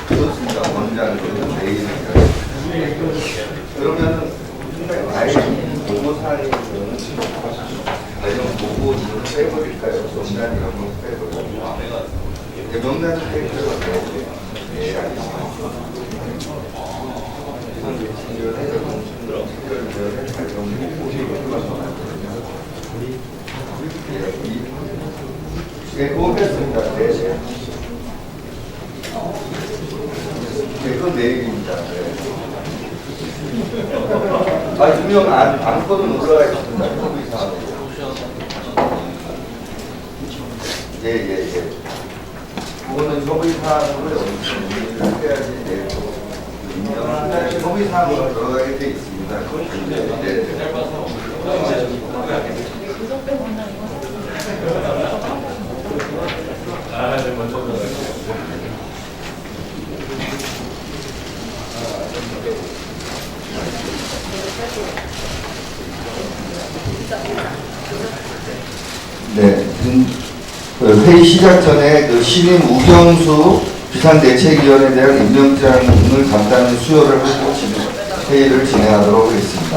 그렇습니다. 원장은 내일이니까. 그러면은 아예 공모사항에서는 이런 보고 좀 빼버릴까요? 명단 이런 거 빼버릴까요? 명단은 빼버려도 돼요. 네, 알겠습니다. 네, 그거 뺐습니다. 네. 네, 그건 내일입니다. 네. 분명 안건은 올라가 있습니다. 예. 그거는 협의사항으로 해야지 되고, 협의사항으로 들어가게 돼 있습니다. 네. 회의 시작 전에 그 신임 우경수 비상대책위원에 대한 임명장을 간단히 수여를 하고 회의를 진행하도록 하겠습니다.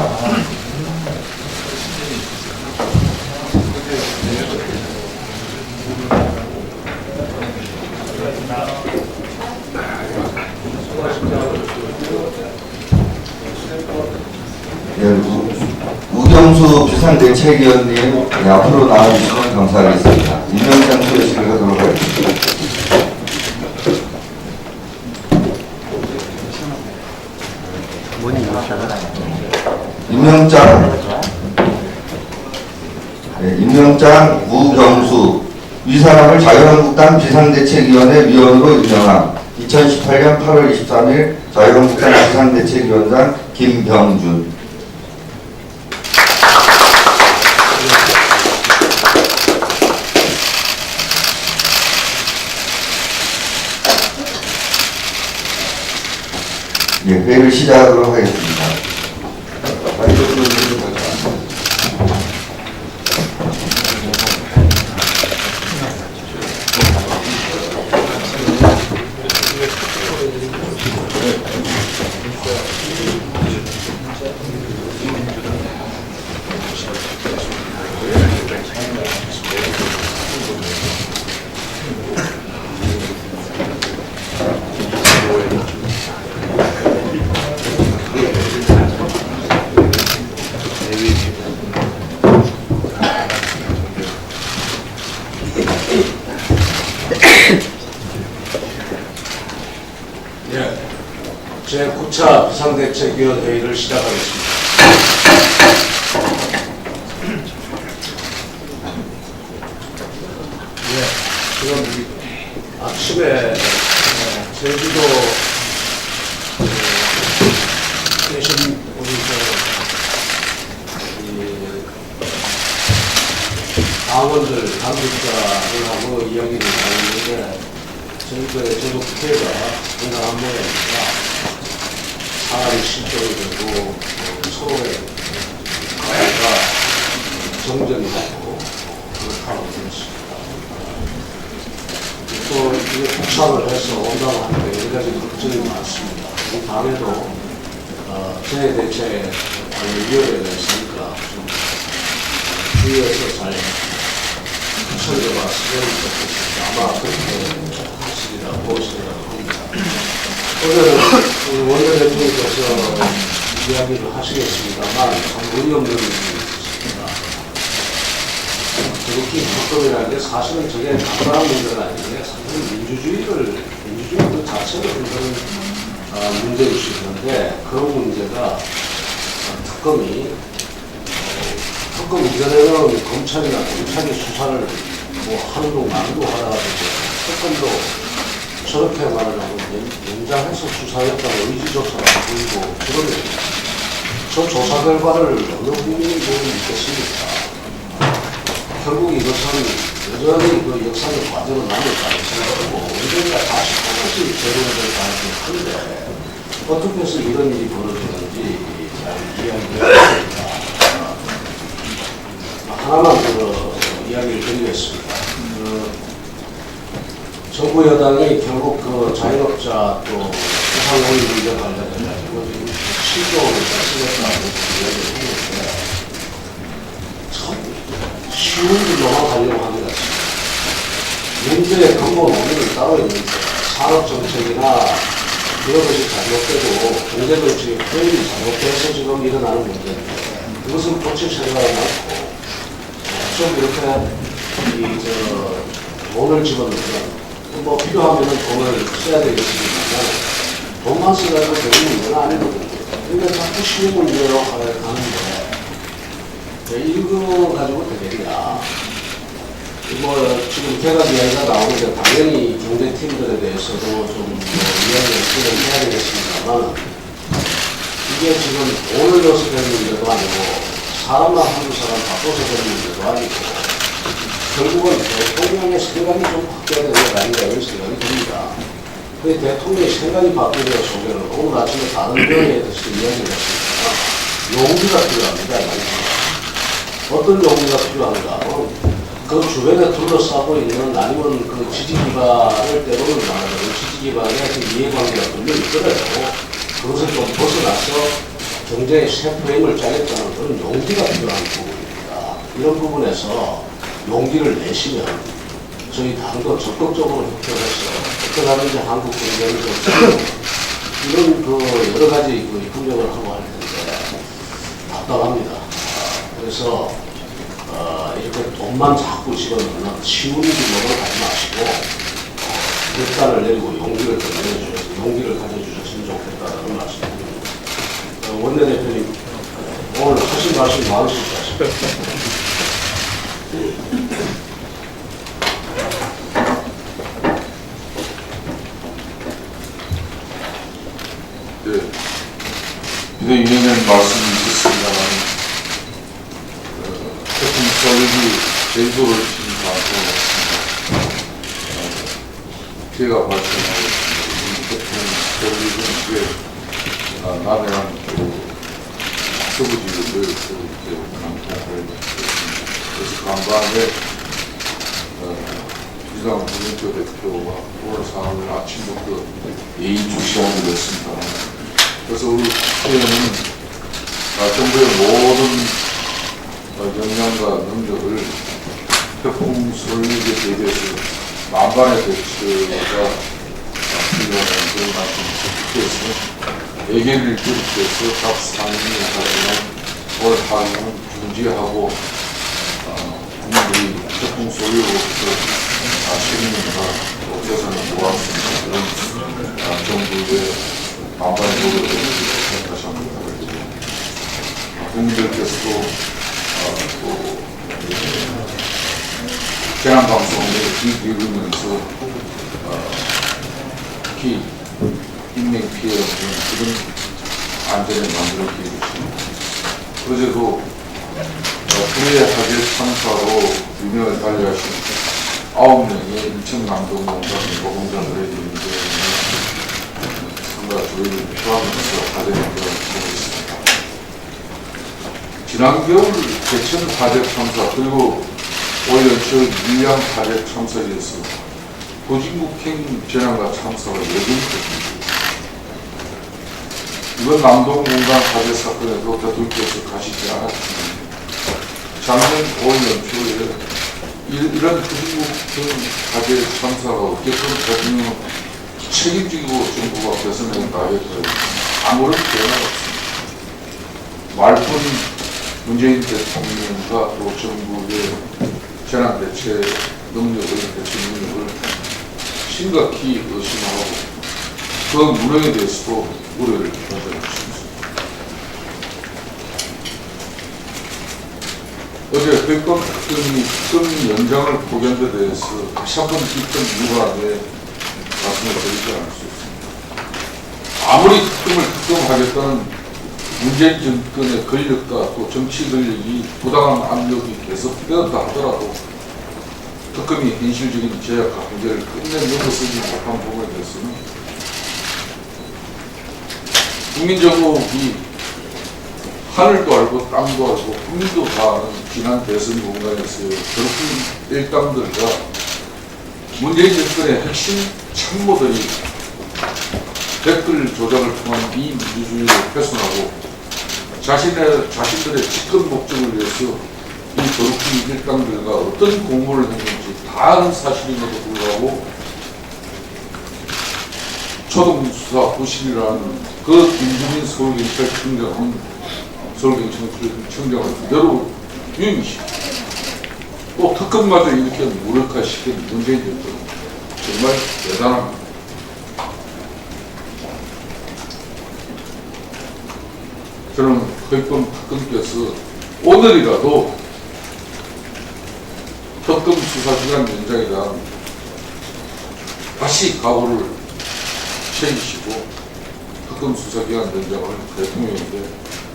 네, 우경수 비상대책위원님 앞으로 나와주시면 감사하겠습니다. 임명장 수여식을 하도록 하겠습니다. 임명장 우경수 이 사람을 자유한국당 비상대책위원회 위원으로 임명함. 2018년 8월 23일 자유한국당 비상대책위원장 김병준. 예, 회의를 시작하도록 하겠습니다. 제9차 비상대책위원 회의를 시작하겠습니다. 지금 아침에 제주도 계신 우리 당원들, 당직자들하고 이야기를 나눴는데 제주도의 제도 국회가 상당한 모양입니다. 사람이 실종이 되고 서로의 가해가 정전이 되고 그렇다고 되었습니다. 또 이게 북상을 해서 온다고하는데 여러 가지 걱정이 많습니다. 이 당에도 재해대책위원회가 있으니까 좀 주의해서 잘 처리해봤으면 좋겠습니다. 아마 그렇게 하시리라고 생각합니다. 오늘은 원내대표님께서 이야기를 하시겠습니다만 참 의미 없는 일이 있습니다. 저렇게 합법이라는 게 사실은 저게 간단한 문제가 아닌데 사실은 민주주의 그 자체를 흔드는 문제일 수 있는데 그런 문제가 특검 이전에는 검찰이나 경찰이 수사를 하루도 만도 하다가 특검도 저렇게 말하자면 연장해서 수사했다고 의지조사가 보이고 그러면 저 조사 결과를 어느 국민이 보고 있겠습니까? 결국 이것은 여전히 그 역사의 과제로 남을 가능성이 있고 언젠가 다시 또다시 재론될 가능성이 큰데 어떻게 해서 이런 일이 벌어지는지 잘 이해하기가 어렵습니다. 하나만 이야기를 드리겠습니다. 정부 여당이 결국 자영업자 또 소상공인 문제 관련해가지고 지금 7조 원을 쓰겠다고 이야기를 했는데 참 쉬운 일로만 가려고 하는 것 같습니다. 문제의 근본 원인은 따로 있는데 산업정책이나 그런 것이 잘못되고 경제정책의 효율이 잘못돼서 지금 일어나는 문제인데 그것은 고칠 생각은 않고 좀 이렇게 돈을 집어넣으면 뭐 필요하면 돈을 써야 되겠지만 돈만 쓰가지고 되는 문제는 아니거든요. 그러니까 자꾸 쉬운 문제로 가는데 이거 가지고 되겠냐. 뭐 지금 개각 이야기가 나오는데 당연히 경제팀들에 대해서도 좀 이야기를 해야 되겠습니다만 이게 지금 돈을 넣어서 되는 문제도 아니고 사람만 한두 사람 바꿔서 되는 문제도 아니고 결국은 대통령의 생각이 좀 바뀌어야 되는 거 아닌가 이런 생각이 듭니다. 그 대통령의 생각이 바뀌는 소개를 오늘 아침에 다른 병에 대해서 이야기를 했습니다. 용기가 필요합니다. 어떤 용기가 필요한가? 그 주변에 둘러싸고 있는 아니면 그 지지 기반을 때로는 말하자면 지지 기반의 그 이해관계가 분명히 있더라도 그것을 좀 벗어나서 경제의 새 프레임을 짜겠다는 그런 용기가 필요한 부분입니다. 이런 부분에서 용기를 내시면 저희 당도 적극적으로 협조해서 어떻게 하는지 한국 경제를 좀 이런 여러 가지 협력을 하고 할 텐데 답답합니다. 그래서 이렇게 돈만 자꾸 집어넣는 쉬운 길로 가지 마시고 결단을 내리고 용기를 좀 내주셔서 용기를 가져주셨으면 좋겠다는 말씀드립니다. 원내대표님 오늘 하신 말씀 많으실 것 같습니다. 네, 비대위원장님 말씀이 있었습니다만 태풍 서울이 제주도를 침투하고 피해가 발생하고 있습니다. 태풍 서울은 이제 남해안 서부지역을 이렇게 강풍을 그래서 간밤에 이상 국민표 대표가 오늘 상황을 아침부터 예의주시하게 됐습니다. 그래서 우리 국회의원은 정부의 모든 역량과 능력을 태풍 서울에 대비해서 만반의 대처가 필요한 그런 말씀을 예견을 기록해서 각 상임위 하지만 올 하루는 중지하고 국민들이 태풍 소유로부터 시민과 재산을 모았습니다. 그런 정부의 만반의 노력을 다시 한번 부탁드립니다. 국민들께서도 또 재난방송에 귀 기울이면서 특히 인명피해 없는 그런 안전을 만들었기 때문에 어제도 불의하게 참사로 유명을 달리하신 9명의 인천남동공단 노동자들의 일인데 상가 조의를 표하면서 화제를 보고 있습니다. 지난 겨울 개천 화재 참사 그리고 올 연초 밀양 화재 참사에서 도진국행 재난과 참사가 여전히 이번 남동공단 화재 사건에도 대통령께서 가시지 않았지만 작년 5월 연초에 이런 도진국행 화재 참사가 어쨌든 대통령은 책임지고 정부가 개선해 나가겠다고 아무런 변화가 없습니다. 말뿐 문재인 대통령과 또 정부의 재난대체 능력을, 대체 능력을 심각히 의심하고 그 문항에 대해서도 우려를 표현하고 있습니다. 어제 백건이 특검 연장을 포기한 데 대해서 다시 한번 깊은 유감의 말씀을 드리지 않을 수 있습니다. 아무리 특검을 특검하겠다는 문재인 정권의 권력과 또 정치 권력이 부당한 압력이 계속되었다 하더라도 특검이 현실적인 제약과 문제를 끝내 넘어서지 못한 부분에 대해서는 국민적으로 이 하늘도 알고 땅도 알고 국민도 다 아는 지난 대선 공간에서의 그렇게 일당들과 문재인 정권의 핵심 참모들이 댓글 조작을 통한 이 민주주의를 훼손하고 자신들의 집권 목적을 위해서 이 거룩한 일당들과 어떤 공모를 했는지 다 아는 사실임에도 불구하고 초등수사 부실이라는 그 김주민 서울경찰청장을 그대로 유임시키고 또 특검마저 이렇게 무력화시킨 문재인 정권 정말 대단합니다. 저는 허위범 특검께서 오늘이라도 특검 수사기간 연장에 대한 다시 각오를 채우시고 특검 수사기간 연장을 대통령에게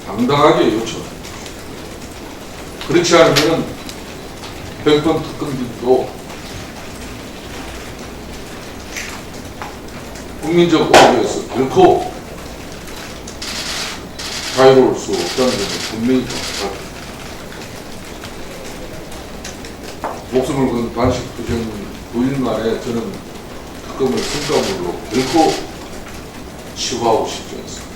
당당하게 요청합니다. 그렇지 않으면 허위범 특검들도 국민적 오해에서 결코 자유로울 수 없다는 점을 분명히 강조합니다. 목숨을 건 반식투쟁 9일 만에 저는 특검을 성과물로 결코 치부하고 싶지 않습니다.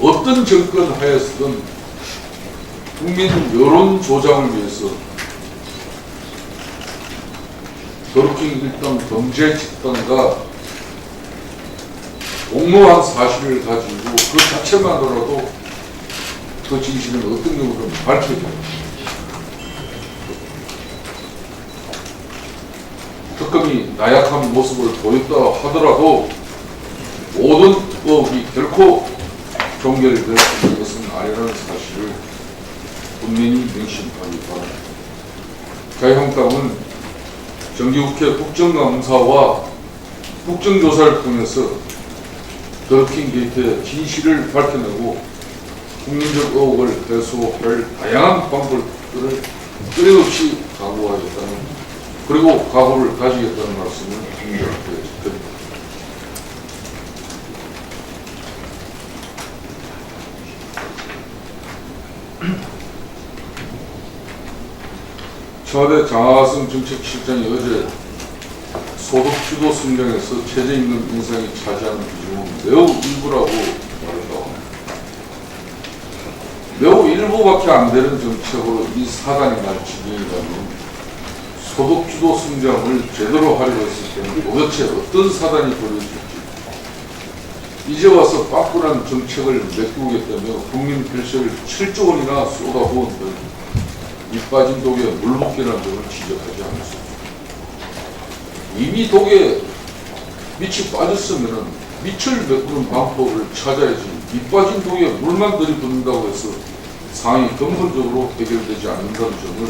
어떤 정권 하에서든 국민 여론 조장을 위해서 더루킹 일당 범죄 집단과 공모한 사실을 가지고 그 자체만으로도 그 진실은 어떤 경우든 밝혀져요. 특검이 나약한 모습을 보였다 하더라도 모든 특법이 결코 종결될 수 있는 것은 아니라는 사실을 분명히 명심하기 바랍니다. 자유한국당은 정기국회 국정감사와 국정조사를 통해서 더루킹 게이트의 진실을 밝혀내고 국민적 의혹을 해소할 다양한 방법들을 끊임없이 각오하겠다는 그리고 각오를 가지겠다는 말씀을 분명하게 드립니다. 청와대 장하성 정책실장이 어제 소득주도 성장에서 최저임금 인상이 차지하는 비중은 매우 일부라고 말했다고 합니다. 매우 일부밖에 안 되는 정책으로 이 사단이 날 지경이라면 소득주도 성장을 제대로 하려고 했을 때는 도대체 어떤 사단이 벌어질지 이제 와서 빠꾸난 정책을 메꾸겠다며 국민 별세를 7조 원이나 쏟아부은 밑 빠진 독에 물 붓기라는 점을 지적하지 않을 수 없습니다. 이미 독에 밑이 빠졌으면 밑을 메꾸는 방법을 찾아야지 밑 빠진 독에 물만 들이붓는다고 해서 상황이 근본적으로 해결되지 않는다는 점을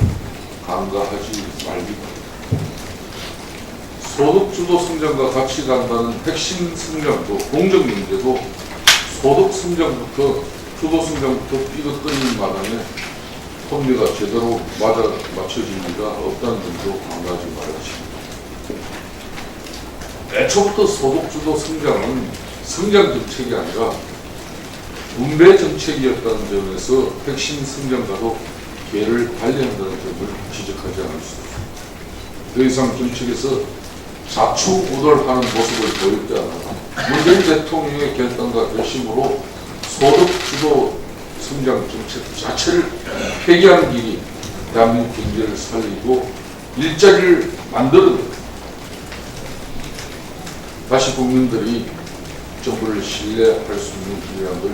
간과하지 말기 바랍니다. 소득주도 성장과 같이 간다는 핵심 성장도 공정 문제도 소득 성장부터 주도 성장부터 삐걱거리는 마당에 톱니가 제대로 맞춰질 리가 없다는 점도 간과하지 말아주십니다. 애초부터 소득주도 성장은 성장 정책이 아니라 분배 정책이었다는 점에서 핵심 성장과도 궤를 달리한다는 점을 지적하지 않을 수 없습니다. 더 이상 정책에서 좌충우돌하는 모습을 보일 때 하나 문재인 대통령의 결단과 결심으로 소득주도 성장 정책 자체를 폐기하는 길이 대한민국 경제를 살리고 일자리를 만드는 다시 국민들이 정부를 신뢰할 수 있는 길이라는 걸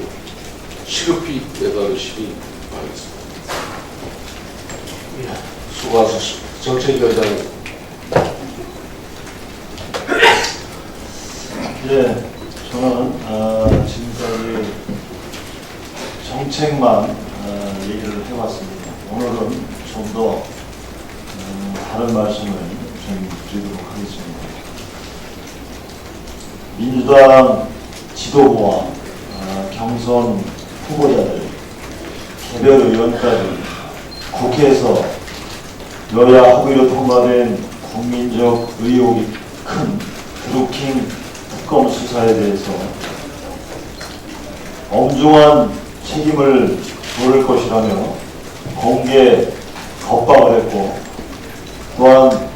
시급히 깨달으시기 바라겠습니다. 수고하셨습니다. 정책위원장님. 예, 저는 지금까지 정책만 얘기를 해왔습니다. 오늘은 좀 더 다른 말씀을 좀 드리도록 하겠습니다. 민주당 지도부와 당선 후보자들, 개별 의원까지 국회에서 여야 합의로 통과된 국민적 의혹이 큰 드루킹 특검 수사에 대해서 엄중한 책임을 물을 것이라며 공개 겁박을 했고, 또한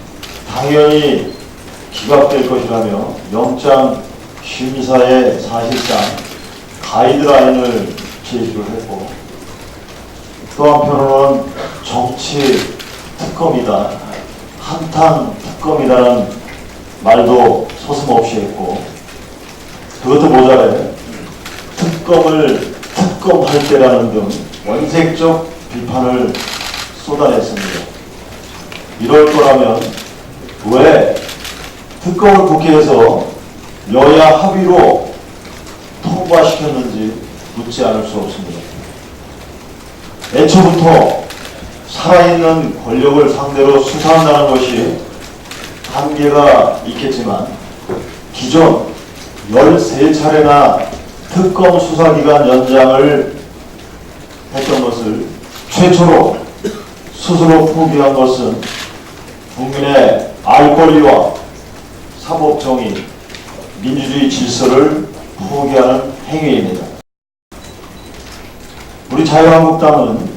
당연히 기각될 것이라며 영장 심사에 사실상 가이드라인을 제시를 했고, 또 한편으로는 정치 특검이다, 한탕 특검이다라는 말도 서슴없이 했고, 그것도 모자래 특검을 특검할 때라는 등 원색적 비판을 쏟아냈습니다. 이럴 거라면 왜 특검을 국회에서 여야 합의로 통과시켰는지 묻지 않을 수 없습니다. 애초부터 살아있는 권력을 상대로 수사한다는 것이 한계가 있겠지만, 기존 13차례나 특검 수사기간 연장을 했던 것을 최초로 스스로 포기한 것은 국민의 알 권리와 사법정의, 민주주의 질서를 포기하는 행위입니다. 우리 자유한국당은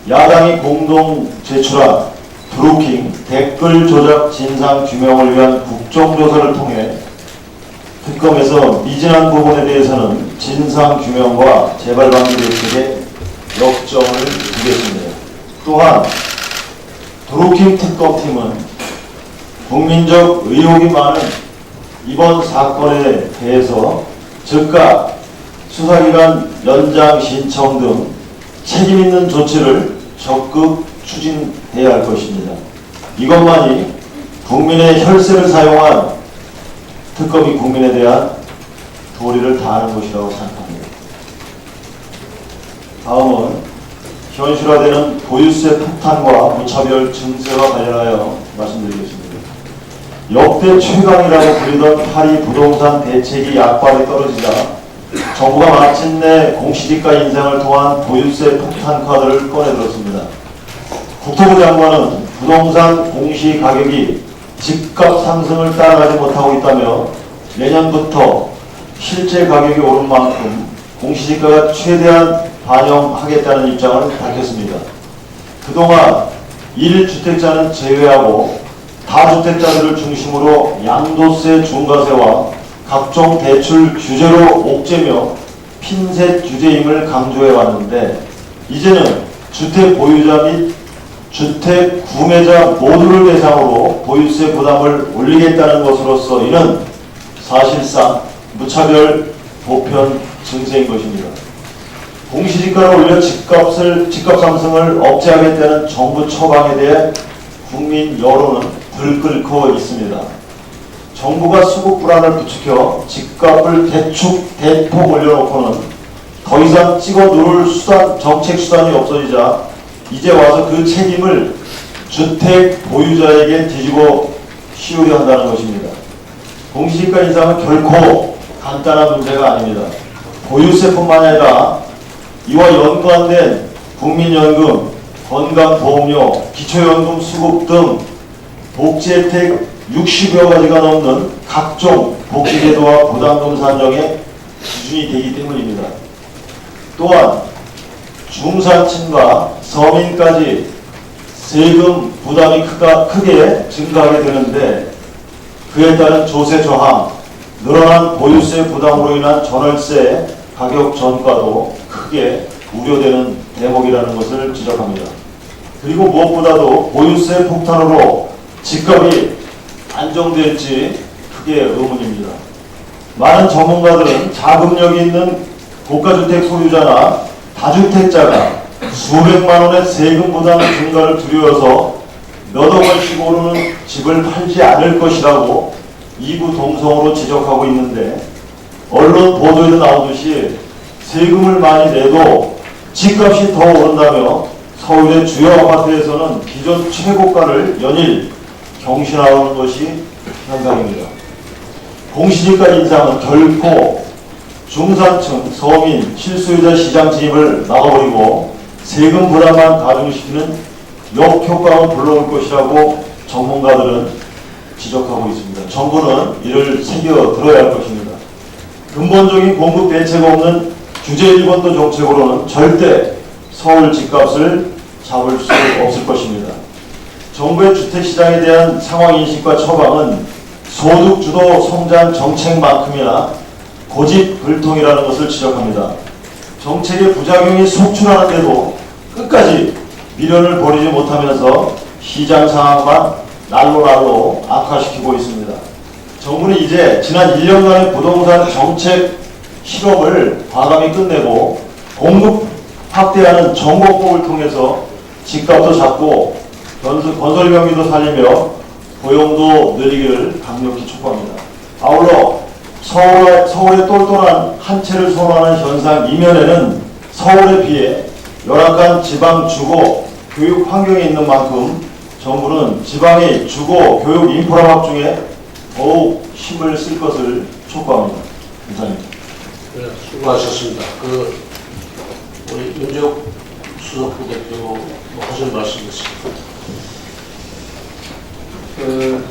야당이 공동 제출한 드루킹 댓글 조작 진상 규명을 위한 국정조사를 통해 특검에서 미진한 부분에 대해서는 진상 규명과 재발 방지 대책에 역점을 두겠습니다. 또한 드루킹 특검팀은 국민적 의혹이 많은 이번 사건에 대해서 즉각 수사기간 연장 신청 등 책임 있는 조치를 적극 추진해야 할 것입니다. 이것만이 국민의 혈세를 사용한 특검이 국민에 대한 도리를 다하는 것이라고 생각합니다. 다음은 현실화되는 보유세 폭탄과 무차별 증세와 관련하여 말씀드리겠습니다. 역대 최강이라고 불리던 파리 부동산 대책이 약발에 떨어지자 정부가 마침내 공시지가 인상을 통한 보유세 폭탄 카드를 꺼내들었습니다. 국토부 장관은 부동산 공시 가격이 집값 상승을 따라가지 못하고 있다며 내년부터 실제 가격이 오른 만큼 공시지가가 최대한 반영하겠다는 입장을 밝혔습니다. 그동안 1주택자는 제외하고 다주택자들을 중심으로 양도세, 중과세와 각종 대출 규제로 옥죄며 핀셋 규제임을 강조해 왔는데, 이제는 주택 보유자 및 주택 구매자 모두를 대상으로 보유세 부담을 올리겠다는 것으로서 이는 사실상 무차별 보편 증세인 것입니다. 공시지가를 올려 집값 상승을 억제하겠다는 정부 처방에 대해 국민 여론은 들끓고 있습니다. 정부가 수급 불안을 부추겨 집값을 대폭 올려놓고는 더 이상 찍어 누를 정책 수단이 없어지자 이제 와서 그 책임을 주택 보유자에게 뒤집어 씌우려 한다는 것입니다. 공시지가 인상은 결코 간단한 문제가 아닙니다. 보유세뿐만 아니라 이와 연관된 국민연금, 건강보험료, 기초연금 수급 등 복지혜택 60여 가지가 넘는 각종 복지제도와 부담금 산정의 기준이 되기 때문입니다. 또한 중산층과 서민까지 세금 부담이 크게 증가하게 되는데, 그에 따른 조세 저항, 늘어난 보유세 부담으로 인한 전월세 가격 전가도 크게 우려되는 대목이라는 것을 지적합니다. 그리고 무엇보다도 보유세 폭탄으로 집값이 안정될지 크게 의문입니다. 많은 전문가들은 자금력이 있는 고가주택 소유자나 다주택자가 수백만 원의 세금 부담 증가를 두려워서 몇억 원씩 오르는 집을 팔지 않을 것이라고 이구동성으로 지적하고 있는데, 언론 보도에도 나오듯이 세금을 많이 내도 집값이 더 오른다며 서울의 주요 아파트에서는 기존 최고가를 연일 경신하는 것이 현상입니다. 공시지가 인상은 결코 중산층, 서민, 실소유자 시장 진입을 막아버리고 세금 부담만 가중시키는 역효과는 불러올 것이라고 전문가들은 지적하고 있습니다. 정부는 이를 새겨 들어야 할 것입니다. 근본적인 공급 대책 없는 규제 일본도 정책으로는 절대 서울 집값을 잡을 수 없을 것입니다. 정부의 주택시장에 대한 상황인식과 처방은 소득주도 성장 정책만큼이나 고집불통이라는 것을 지적합니다. 정책의 부작용이 속출하는데도 끝까지 미련을 버리지 못하면서 시장 상황만 날로 악화시키고 있습니다. 정부는 이제 지난 1년간의 부동산 정책 실험을 과감히 끝내고 공급 확대하는 정보법을 통해서 집값도 잡고 건설 경기도 살리며 고용도 늘리기를 강력히 촉구합니다. 아울러 서울의 똘똘한 한 채를 선호하는 현상 이면에는 서울에 비해 열악한 지방 주거 교육 환경이 있는 만큼 정부는 지방의 주거 교육 인프라 확충에 더욱 힘을 쓸 것을 촉구합니다. 감사합니다. 네, 수고하셨습니다. 우리 윤재욱 수석부 대표 뭐 하실 말씀 있습니까?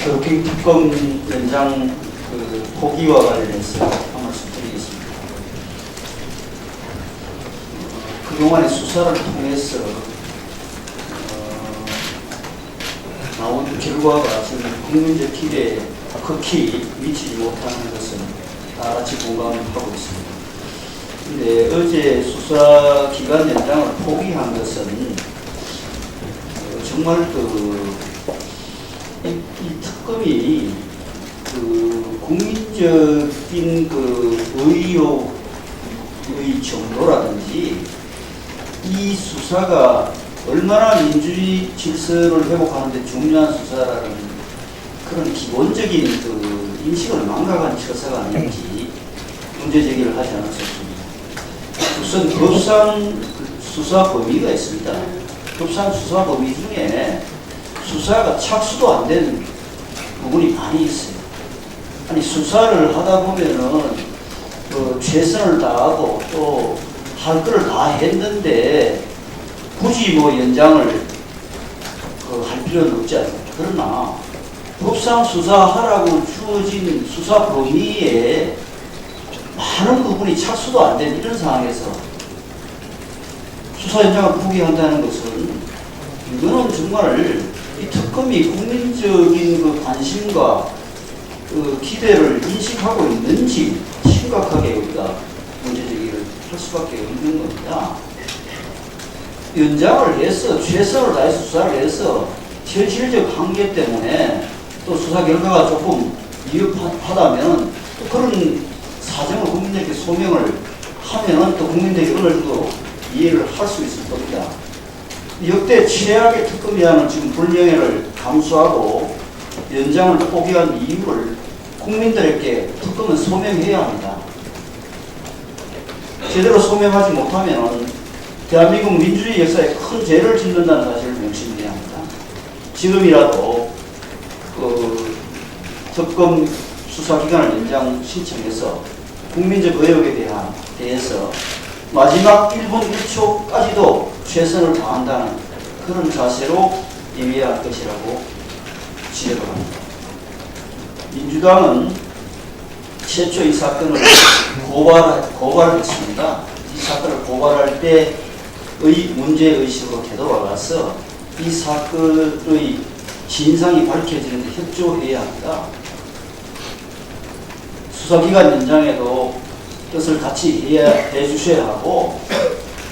교육행 특검 연장 포기와 관련해서 한 말씀 드리겠습니다. 그동안의 수사를 통해서 나온 결과가 지금 국민적 기대에 극히 미치지 못하는 것은 다 같이 공감하고 있습니다. 그런데 어제 수사기간 연장을 포기한 것은 정말 이 특검이 국민적인 의혹의 정도라든지 이 수사가 얼마나 민주주의 질서를 회복하는 데 중요한 수사라는 그런 기본적인 인식을 망각한 처사가 아닌지 문제 제기를 하지 않았었습니다. 우선 법상 수사 범위가 있습니다. 법상 수사 범위 중에 수사가 착수도 안 되는 부분이 많이 있어요. 아니 수사를 하다 보면은 최선을 다하고 또 할 거를 다 했는데 굳이 연장을 할 필요는 없지 않습니까? 그러나 법상 수사하라고 주어진 수사 범위에 많은 부분이 착수도 안 된 이런 상황에서 수사 연장을 포기한다는 것은 이거는 정말 이 특검이 국민적인 관심과 기대를 인식하고 있는지 심각하게 우리가 문제제기를 할 수밖에 없는 겁니다. 연장을 해서 최선을 다해서 수사를 해서 현실적 한계 때문에 또 수사 결과가 조금 미흡하다면 또 그런 사정을 국민들께 소명을 하면 또 국민들이 어느 정도 이해를 할 수 있을 겁니다. 역대 최악의 특검이라는 지금 불명예를 감수하고 연장을 포기한 이유를 국민들에게 특검은 소명해야 합니다. 제대로 소명하지 못하면 대한민국 민주주의 역사에 큰 죄를 짓는다는 사실을 명심해야 합니다. 지금이라도 특검 수사기간을 연장 신청해서 국민적 의혹에 대해서 마지막 1분 1초까지도 최선을 다한다는 그런 자세로 임해야 할 것이라고 지적을 합니다. 민주당은 최초 이 사건을 고발했습니다. 이 사건을 고발할 때의 문제의식으로 되돌아가서 이 사건의 진상이 밝혀지는 데 협조해야 합니다. 수사기간 연장에도 뜻을 같이 해주셔야 하고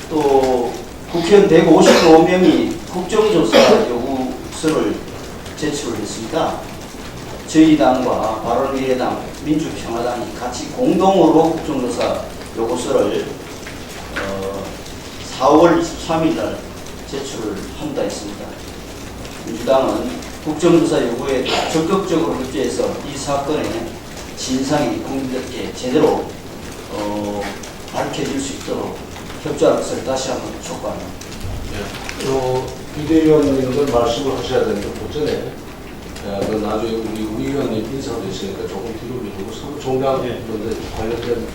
또 국회의원 155명이 국정조사 요구서를 제출을 했습니다. 저희 당과 바른미래당, 민주평화당이 같이 공동으로 국정조사 요구서를 4월 23일 날 제출을 한다 했습니다. 민주당은 국정조사 요구에 적극적으로 협조해서 이 사건의 진상이 국민들께 제대로 밝혀질 수 있도록 협조할 것을 다시 한번 촉구합니다. 비대위원님들 말씀을 하셔야 되는데 그 전에 나중에 우리 의원님 인사도 있으니까 조금 뒤로 미루고 사무총장 관련된